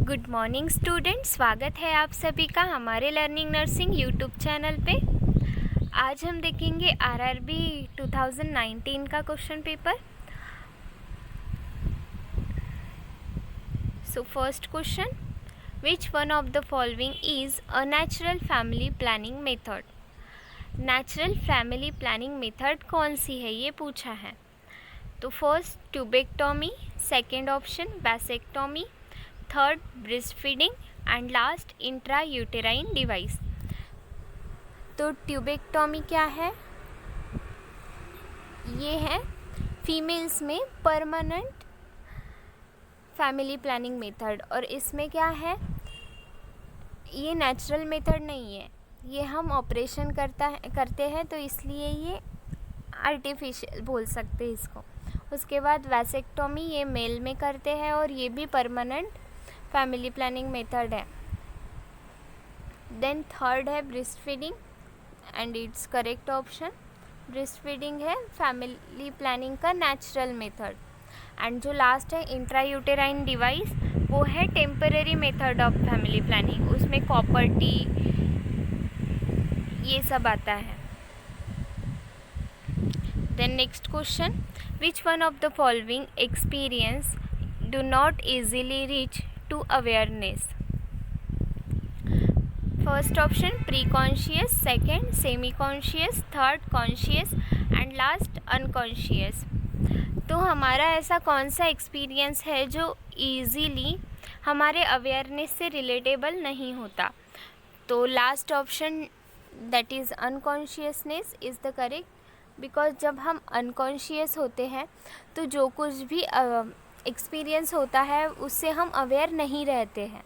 Good morning student, स्वागत है आप सभी का हमारे लर्निंग नर्सिंग यूट्यूब चैनल पे। आज हम देखेंगे आरआरबी 2019 का question paper. So first question, which one of the following is a natural family planning method. Natural family planning method कौन सी है ये पूछा है। तो first tubectomy, second option vasectomy, third breast feeding and last intrauterine device. तो tubectomy क्या है? ये है फीमेल्स में परमानेंट फैमिली प्लानिंग मेथड, और इसमें क्या है, ये नेचुरल मेथड नहीं है, ये हम ऑपरेशन करते हैं तो इसलिए ये आर्टिफिशियल बोल सकते हैं इसको। उसके बाद वैसेक्टोमी ये मेल में करते हैं और ये भी परमानेंट फैमिली प्लानिंग मेथड है। देन थर्ड है breast feeding and it's correct option. Breast feeding है फैमिली प्लानिंग का नेचुरल मेथड। एंड जो लास्ट है इंट्रायूटेराइन डिवाइस, वो है temporary method of family planning, उसमें कॉपर टी ये सब आता है। Then next question, which one of the following experience do not easily reach to awareness। First option pre conscious, second semi conscious, third conscious and last unconscious. तो हमारा ऐसा कौन सा एक्सपीरियंस है जो ईजीली हमारे अवेयरनेस से रिलेटेबल नहीं होता? तो last option that is unconsciousness is the correct, because जब हम अनकॉन्शियस होते हैं तो जो कुछ भी एक्सपीरियंस होता है उससे हम अवेयर नहीं रहते हैं।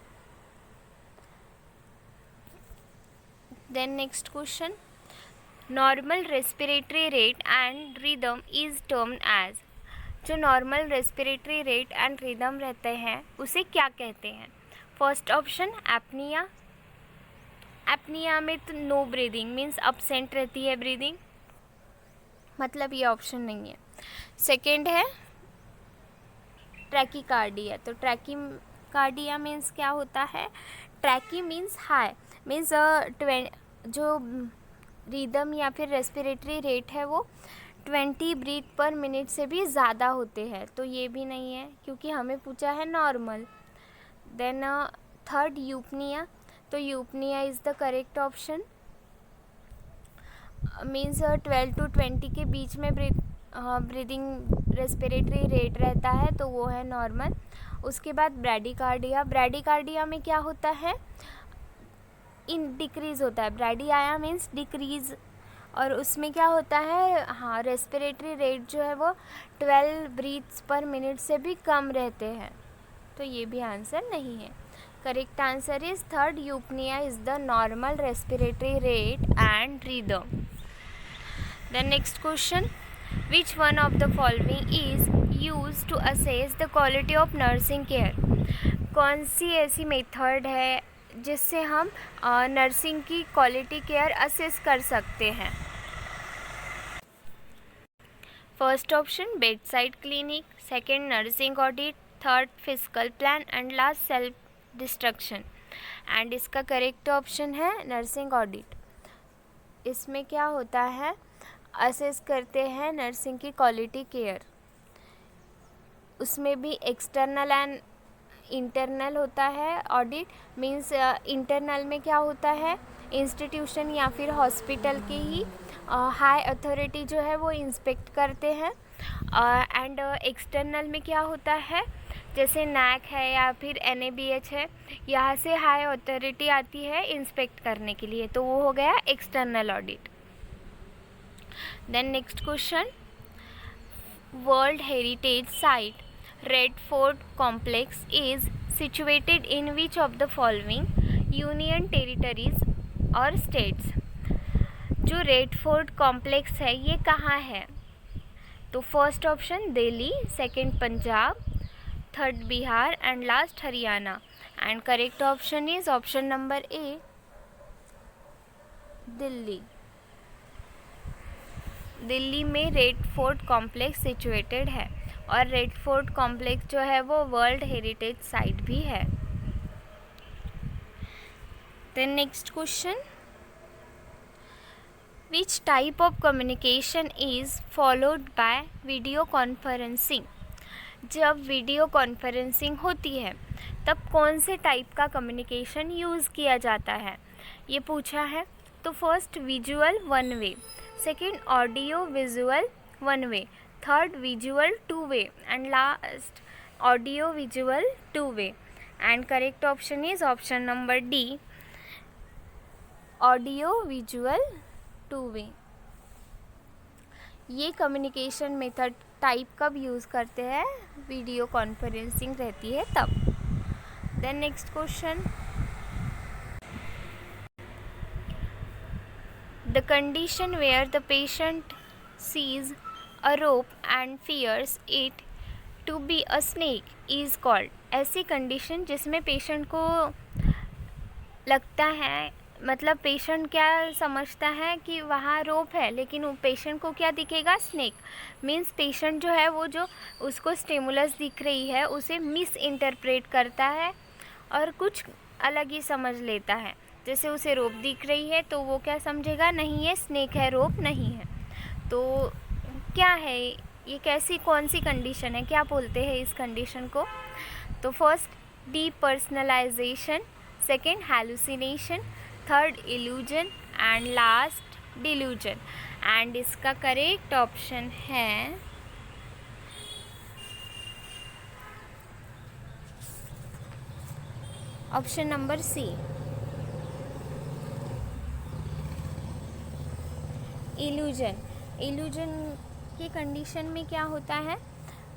Then next question, normal respiratory rate and rhythm is termed as. जो normal respiratory rate and rhythm रहते हैं उसे क्या कहते हैं? First option apnoea. एपनिया में तो नो ब्रीदिंग मीन्स अब्सेंट रहती है ब्रीदिंग, मतलब ये ऑप्शन नहीं है। सेकेंड है ट्रैकीकार्डिया। तो ट्रैकीकार्डिया मीन्स क्या होता है? ट्रैकी मीन्स हाई, मीन्स जो रिदम या फिर रेस्पिरेटरी रेट है वो 20 ब्रीथ पर मिनट से भी ज़्यादा होते हैं, तो ये भी नहीं है क्योंकि हमें पूछा है नॉर्मल। Then third eupnoea. तो eupnoea is the correct option, means 12 to 20 के बीच में ब्रीदिंग रेस्पिरेटरी रेट रहता है, तो वो है नॉर्मल। उसके बाद ब्रैडीकार्डिया। ब्रैडीकार्डिया में क्या होता है? डिक्रीज़ होता है। ब्रैडीआया मीन्स डिक्रीज़, और उसमें क्या होता है, हाँ, रेस्पिरेटरी रेट जो है वो 12 ब्रीथ्स पर मिनट से भी कम रहते हैं, तो ये भी आंसर नहीं है। Correct answer is third, eupnoea is the normal respiratory rate and rhythm. Then next question, which one of the following is used to assess the quality of nursing care। कौन सी ऐसी मेथड है जिससे हम nursing की quality care assess कर सकते हैं? First option bed side clinic, second nursing audit, third physical plan and last self destruction. And इसका करेक्ट ऑप्शन है नर्सिंग ऑडिट। इसमें क्या होता है, असेस करते हैं नर्सिंग की क्वालिटी केयर। उसमें भी एक्सटर्नल एंड इंटरनल होता है ऑडिट, मींस इंटरनल में क्या होता है, इंस्टीट्यूशन या फिर हॉस्पिटल की ही हाई अथॉरिटी जो है वो इंस्पेक्ट करते हैं। एंड एक्सटर्नल में क्या होता है, जैसे नैक है या फिर NABH है, यहाँ से हाई अथॉरिटी आती है इंस्पेक्ट करने के लिए, तो वो हो गया external audit. Then next question, World Heritage Site Red Fort Complex is situated in which of the following Union Territories or States। जो रेड फोर्ट कॉम्प्लेक्स है ये कहाँ है? तो first option Delhi, second Punjab, third Bihar and last Haryana. And correct option is option number ए, दिल्ली। दिल्ली में red fort complex situated है, और red fort complex जो है वो वर्ल्ड हेरिटेज साइट भी है। Then next question, which type of communication is followed by video conferencing? जब video conferencing होती है तब कौन से टाइप का कम्युनिकेशन यूज़ किया जाता है, ये पूछा है। तो first visual one way, second audio visual one way, third visual two way and last audio visual two way. And correct option is option number D, audio visual two way. ये communication method type कब use करते हैं, video conferencing रहती है तब। Then next question, the condition where the patient sees a rope and fears it to be a snake is called. ऐसी condition जिसमें patient को लगता है, मतलब पेशेंट क्या समझता है कि वहाँ रोप है लेकिन वो पेशेंट को क्या दिखेगा, स्नेक। मीन्स पेशेंट जो है वो जो उसको स्टिमुलस दिख रही है उसे मिस इंटरप्रेट करता है और कुछ अलग ही समझ लेता है। जैसे उसे रोप दिख रही है तो वो क्या समझेगा, नहीं ये स्नेक है, रोप नहीं है। तो क्या है ये, कैसी कौन सी कंडीशन है, क्या बोलते हैं इस कंडीशन को? तो first depersonalisation, second hallucination, third illusion and last delusion. And इसका करेक्ट ऑप्शन है option number C, illusion. Illusion की कंडीशन में क्या होता है,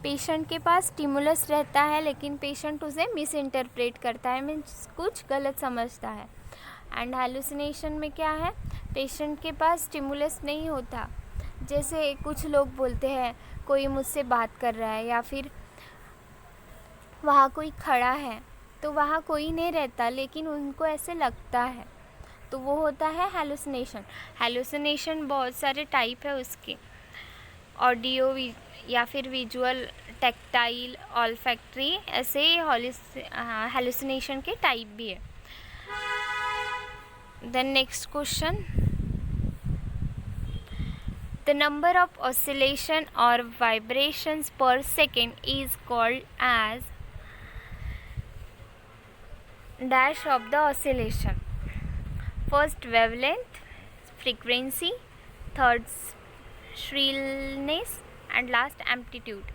पेशेंट के पास स्टिमुलस रहता है लेकिन पेशेंट उसे मिस इंटरप्रेट करता है, मीन्स कुछ गलत समझता है। एंड हैलुसिनेशन में क्या है, पेशेंट के पास स्टिमुलस नहीं होता। जैसे कुछ लोग बोलते हैं कोई मुझसे बात कर रहा है या फिर वहाँ कोई खड़ा है तो वहाँ कोई नहीं रहता लेकिन उनको ऐसे लगता है, तो वो होता है हैलुसिनेशन। हैलुसिनेशन बहुत सारे टाइप है उसके, ऑडियो या फिर विजुअल, टेक्टाइल, ऑल्फैक्टरी, ऐसे हैलुसिनेशन के टाइप भी है। Then next question, the number of oscillation और vibrations per second is called as dash of the oscillation. First wavelength, frequency, third shrillness and last amplitude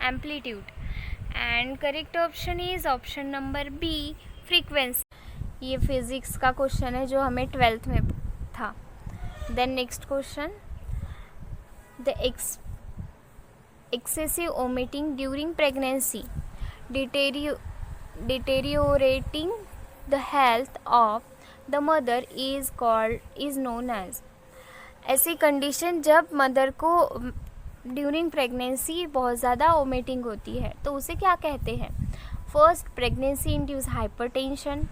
and correct option is option number B, frequency। ये physics का question है जो हमें 12th में था। Then next question, the excessive vomiting during pregnancy deteriorating the health of the mother is known as। ऐसी condition जब mother को ड्यूरिंग प्रेगनेंसी बहुत ज़्यादा वोमिटिंग होती है तो उसे क्या कहते हैं? First pregnancy induced hypertension,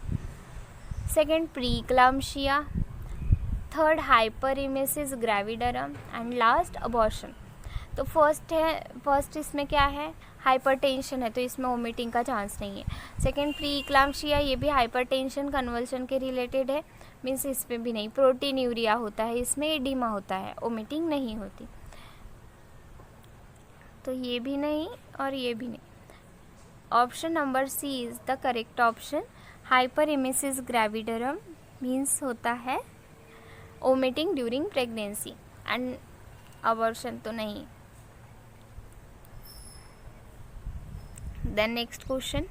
second preeclampsia, third hyperemesis gravidarum and last abortion. तो फर्स्ट इसमें क्या है, हाइपरटेंशन है तो इसमें वोमिटिंग का चांस नहीं है। सेकेंड प्रीक्लाम्शिया, ये भी हाइपरटेंशन कन्वल्शन के रिलेटेड है, मीन्स इसमें भी नहीं। प्रोटीन्यूरिया होता है, इसमें एडिमा होता है, वोमिटिंग नहीं होती। तो ये भी नहीं और ये भी नहीं। Option number C is the correct option. Hyperemesis gravidarum means होता है vomiting during pregnancy and abortion तो नहीं। Then next question,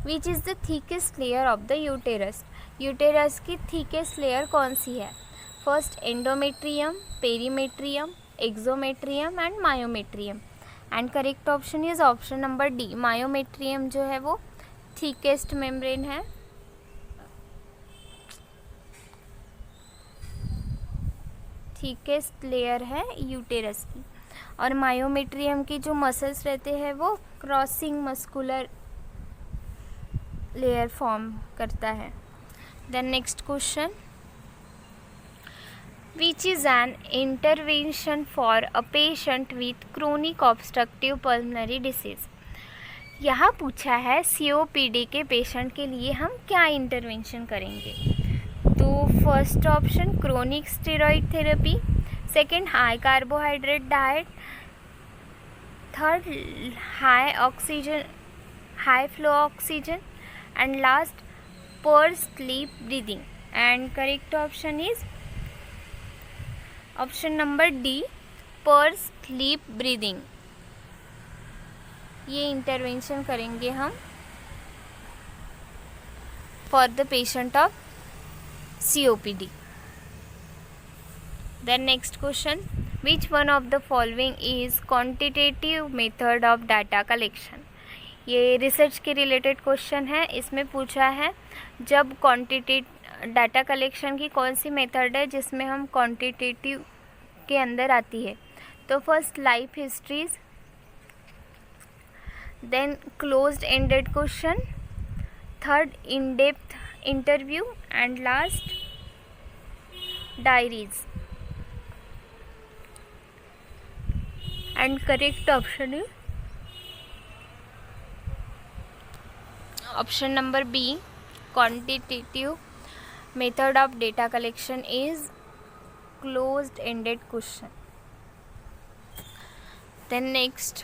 which is the thickest layer of the uterus. Uterus की थिकेस्ट लेयर कौन सी है? First endometrium, perimetrium, exometrium and myometrium. And correct option is option number D, myometrium जो है वो thickest membrane है। थिकेस्ट लेयर है uterus की। और मायोमेट्रियम की जो मसल्स रहते हैं वो क्रॉसिंग मस्कुलर लेयर फॉर्म करता है। Then next question, which is an intervention for a patient with chronic obstructive pulmonary disease. यहाँ पूछा है COPD के पेशेंट के लिए हम क्या इंटरवेंशन करेंगे। तो first option chronic steroid therapy, second high carbohydrate diet, third high flow oxygen, and last pursed lip breathing. And correct option is option number D, pursed lip breathing. ये intervention करेंगे हम for the patient of COPD. Then next question, which one of the following is quantitative method of data collection? ये research के related question है. इसमें पूछा है जब क्वांटिटेटिव डाटा कलेक्शन की कौन सी मेथड है जिसमें हम क्वांटिटेटिव के अंदर आती है. तो first life histories, then closed ended question, third in depth interview, and last diaries. And correct option is option number B, quantitative method of data collection is closed ended question. Then next,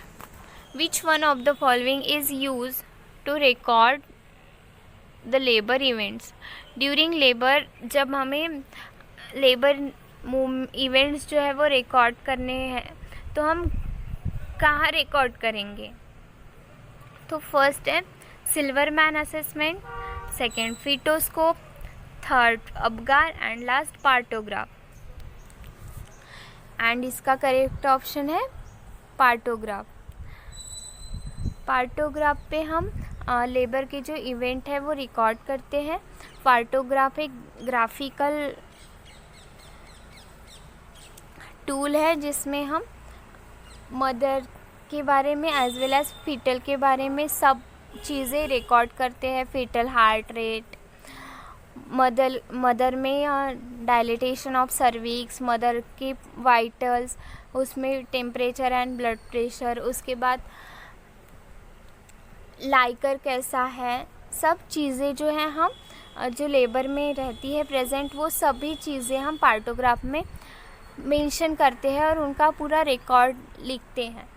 which one of the following is used to record the labor events? During labor, जब हमें labor events जो है वो record करने हैं तो हम कहाँ रिकॉर्ड करेंगे. तो फर्स्ट है Silverman assessment, second fetoscope, third Apgar, and last partograph. And इसका करेक्ट ऑप्शन है पार्टोग्राफ. पार्टोग्राफ पे हम लेबर के जो इवेंट है वो रिकॉर्ड करते हैं. पार्टोग्राफ एक ग्राफिकल टूल है जिसमें हम मदर के बारे में एज वेल एज फीटल के बारे में सब चीज़ें रिकॉर्ड करते हैं. फीटल हार्ट रेट, मदर में डायलिटेशन ऑफ सर्विक्स, मदर की वाइटल्स, उसमें टेम्परेचर एंड ब्लड प्रेशर, उसके बाद लाइकर कैसा है, सब चीज़ें जो हैं हम जो लेबर में रहती है प्रेजेंट, वो सभी चीज़ें हम पार्टोग्राफ में मेंशन करते हैं और उनका पूरा रिकॉर्ड लिखते हैं.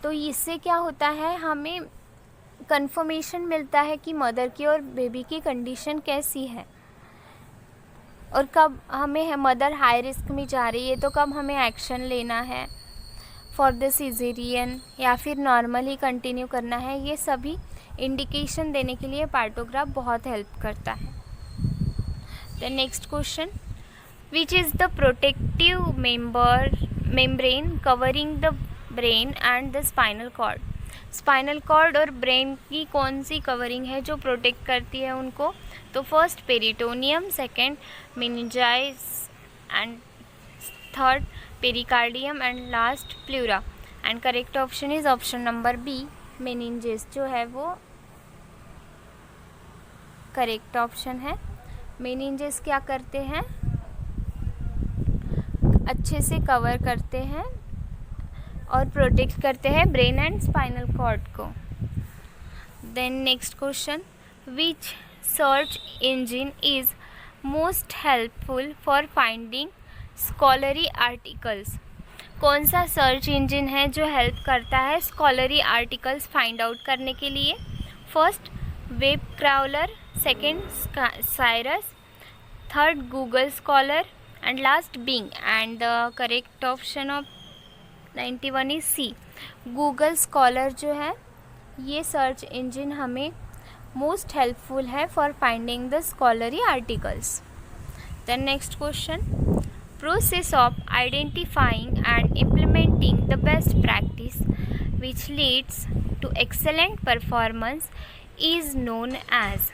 तो इससे क्या होता है, हमें कंफर्मेशन मिलता है कि मदर की और बेबी की कंडीशन कैसी है और कब हमें मदर हाई रिस्क में जा रही है तो कब हमें एक्शन लेना है फॉर द सिजेरियन या फिर नॉर्मली कंटिन्यू करना है. ये सभी इंडिकेशन देने के लिए पार्टोग्राफ बहुत हेल्प करता है. The next question, which is the protective membrane covering the brain and the spinal cord? Spinal cord और ब्रेन की कौन सी कवरिंग है जो प्रोटेक्ट करती है उनको? तो first peritoneum, second meninges, and third pericardium, and last pleura. And correct option is option number B, meninges जो है वो करेक्ट ऑप्शन है. मेनिंजेस क्या करते हैं, अच्छे से कवर करते हैं और प्रोटेक्ट करते हैं ब्रेन एंड स्पाइनल कॉर्ड को. Then next question, which search engine is most helpful for finding scholarly articles? कौन सा सर्च इंजिन है जो हेल्प करता है स्कॉलरी आर्टिकल्स फाइंड आउट करने के लिए? First web crawler, second Cyrus, third Google scholar, and last Bing. And the correct option of 91 is C, Google scholar जो है ये सर्च इंजिन हमें मोस्ट हेल्पफुल है for finding the scholarly articles. Then next question, process of identifying and implementing the best practice which leads to excellent performance is known as?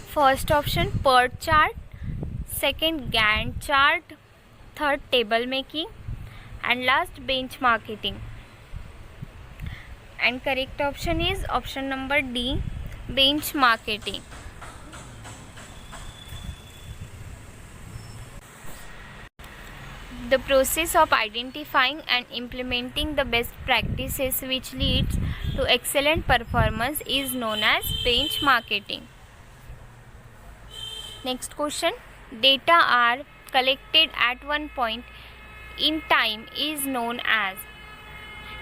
First option PERT chart, second Gantt chart, third table making, and last bench marketing. And correct option is option number D, bench marketing. The process of identifying and implementing the best practices which leads to excellent performance is known as benchmarking. Next question. Data are collected at one point in time is known as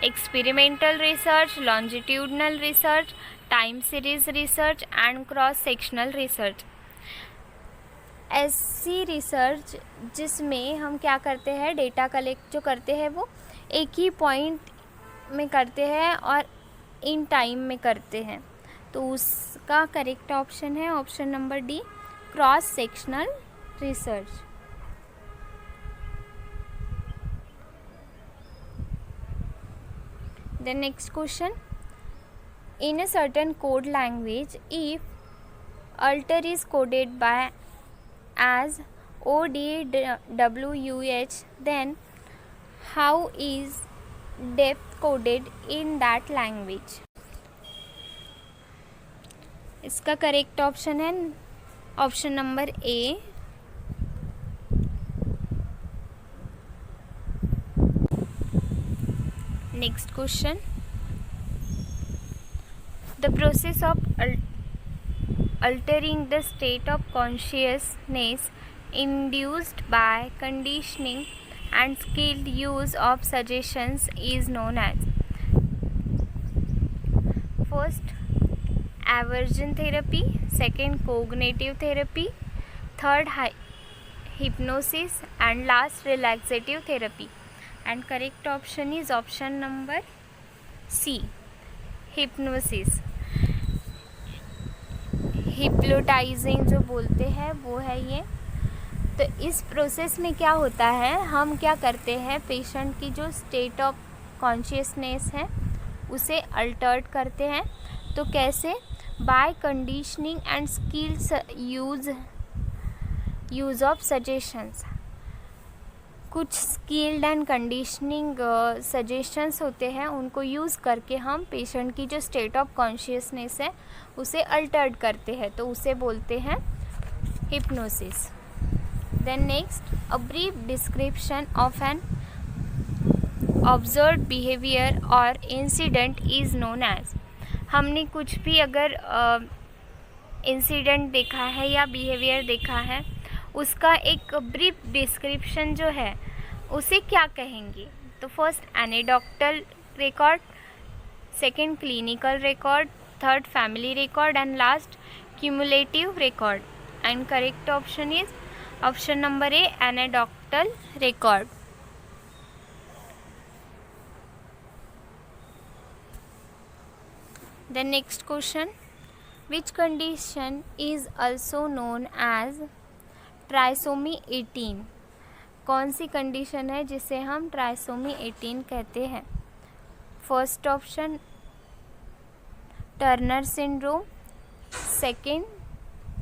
experimental research, longitudinal research, time series research and cross sectional research. ऐसी research जिसमें हम क्या करते हैं, data collect जो करते हैं वो एक ही पॉइंट में करते हैं और इन टाइम में करते हैं, तो उसका करेक्ट ऑप्शन है option number D, cross sectional research. The next question. In a certain code language, if alter is coded by as ODWH, then how is depth coded in that language? इसका correct option है option number A. Next question. The process of altering the state of consciousness induced by conditioning and skilled use of suggestions is known as first aversion therapy, second cognitive therapy, third hypnosis and last relaxative therapy. And correct option is option number C, hypnosis. Hypnotising जो बोलते हैं वो है ये. तो इस process में क्या होता है, हम क्या करते हैं, पेशेंट की जो स्टेट ऑफ कॉन्शियसनेस है उसे अल्टर्ड करते हैं. तो कैसे, by conditioning and skills use of suggestions. कुछ स्किल्ड एंड कंडीशनिंग सजेशंस होते हैं, उनको यूज़ करके हम पेशेंट की जो स्टेट ऑफ कॉन्शियसनेस है उसे अल्टर्ड करते हैं, तो उसे बोलते हैं hypnosis. Then next, a brief description of an observed behaviour और इंसिडेंट इज़ नोन एज. हमने कुछ भी अगर इंसिडेंट देखा है या बिहेवियर देखा है, उसका एक ब्रीफ डिस्क्रिप्शन जो है उसे क्या कहेंगे. तो first anecdotal record, second clinical record, third family record and last cumulative record. And correct option is option number A, anecdotal record. The next question. Which condition is also known as trisomy 18? कौन सी condition है जिसे हम trisomy 18 कहते हैं. First option Turner syndrome, second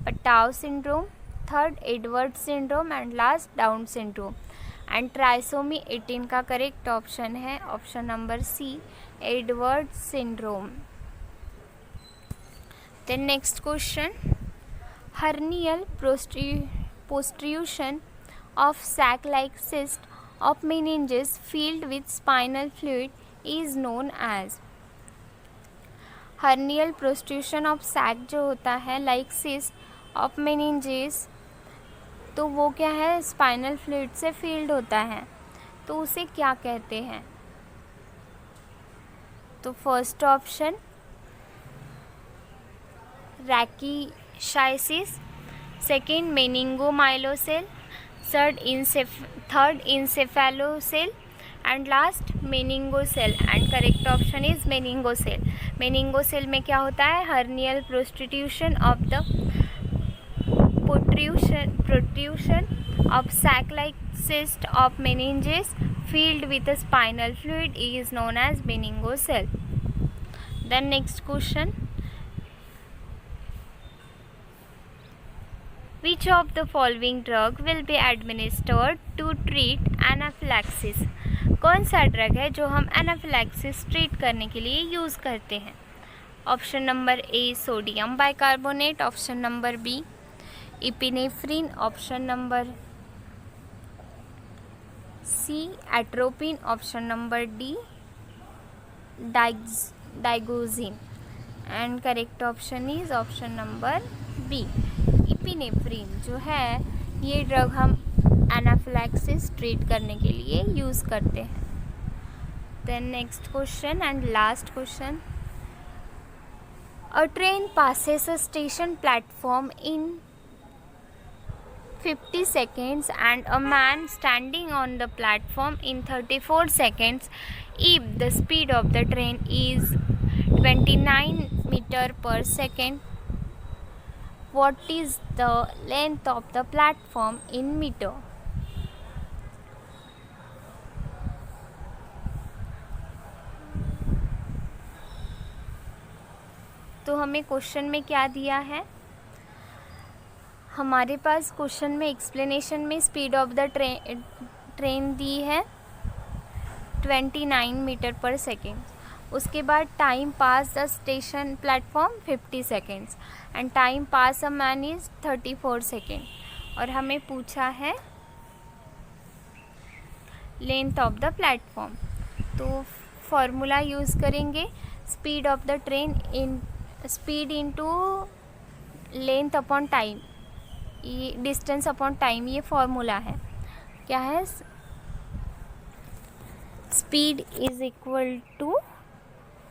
Patau syndrome, third Edward syndrome and last Down syndrome. And trisomy 18 का correct option है option number C, Edward syndrome. Then next question. hernial protrusion of sac-like cyst of meninges filled with spinal fluid is known as. hernial protrusion of sac जो होता है like cyst of meninges, तो वो क्या है, spinal fluid से field होता है, तो उसे क्या कहते हैं. तो first option rachischisis, second meningomyelocele, third encephalocele and last meningocele. And correct option is meningocele. Meningocele में क्या होता है, hernial prostitution of the protrusion of sac-like cyst of meninges filled with a spinal fluid is known as meningocele. Then next question. Which of the following drug will be administered to treat anaphylaxis? कौन सा drug है जो हम anaphylaxis treat करने के लिए use करते हैं. Option number A sodium bicarbonate, option number B epinephrine, option number C atropine, option number D digoxin, and correct option is option number B epinephrine जो है ये ड्रग हम एनाफिलैक्सिस ट्रीट करने के लिए यूज़ करते हैं। Then next question and last question, a train passes a station platform in 50 seconds and a man standing on the platform in 34 seconds if the speed of the train is 29 meter per second. What is the length of the platform in meter? तो हमें question में क्या दिया है, हमारे पास question में explanation में speed of the train दी है 29 मीटर पर सेकेंड, उसके बाद time pass the station platform 50 seconds and time pass a man is 34 second, और हमें पूछा है लेंथ ऑफ द प्लेटफॉर्म। तो फॉर्मूला यूज़ करेंगे, speed of the train in speed into length upon time, ये डिस्टेंस अपॉन टाइम, ये formula है। क्या है, speed is equal to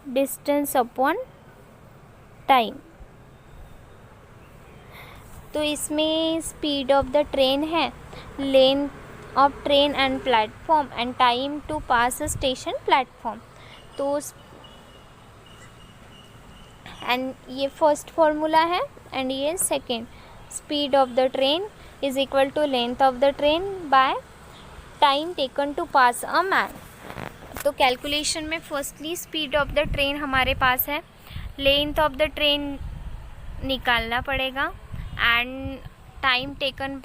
distance upon time. तो इसमें स्पीड ऑफ द ट्रेन है, length of train and platform and time to pass station platform. तो and ये फर्स्ट फॉर्मूला है एंड ये second, speed of the train is equal to length of the train by time taken to pass a man. तो calculation में firstly speed of the train हमारे पास है, length of the train निकालना पड़ेगा and time taken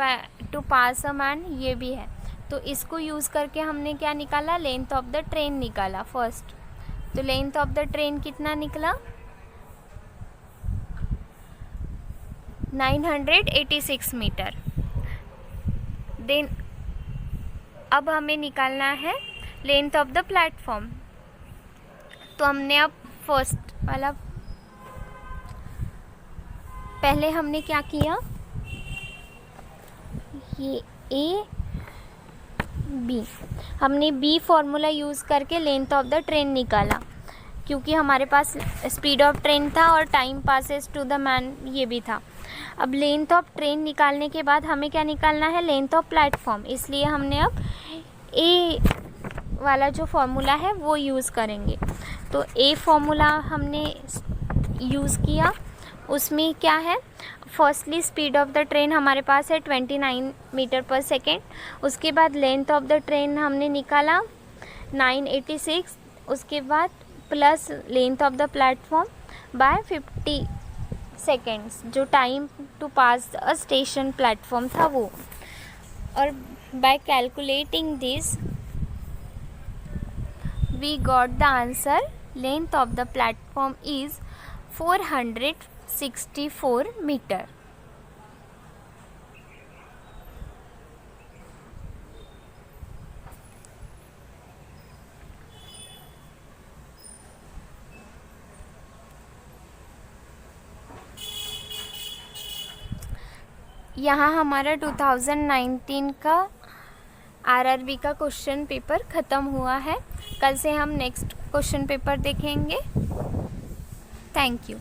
to pass a man ये भी है। तो इसको यूज़ करके हमने क्या निकाला, लेंथ ऑफ द ट्रेन निकाला फर्स्ट। तो लेंथ ऑफ द ट्रेन कितना निकला, 986 मीटर। देन अब हमें निकालना है लेंथ ऑफ द प्लेटफॉर्म। तो हमने अब फर्स्ट वाला पहले हमने क्या किया, ये ए बी, हमने बी फॉर्मूला यूज़ करके लेंथ ऑफ द ट्रेन निकाला, क्योंकि हमारे पास स्पीड ऑफ ट्रेन था और time passes to the man ये भी था। अब लेंथ ऑफ ट्रेन निकालने के बाद हमें क्या निकालना है, लेंथ ऑफ प्लेटफॉर्म, इसलिए हमने अब ए वाला जो फॉर्मूला है वो यूज़ करेंगे। तो ए फॉर्मूला हमने यूज़ किया, उसमें क्या है, firstly speed of the train हमारे पास है 29 मीटर पर सेकेंड, उसके बाद लेंथ ऑफ द ट्रेन हमने निकाला 986, उसके बाद plus length of the platform by 50 seconds, जो time to pass a station platform था वो। और by calculating this we got the answer, length of the platform is 464 metre. यहाँ हमारा 2019 का आरआरबी का क्वेश्चन पेपर ख़त्म हुआ है। कल से हम नेक्स्ट क्वेश्चन पेपर देखेंगे। Thank you.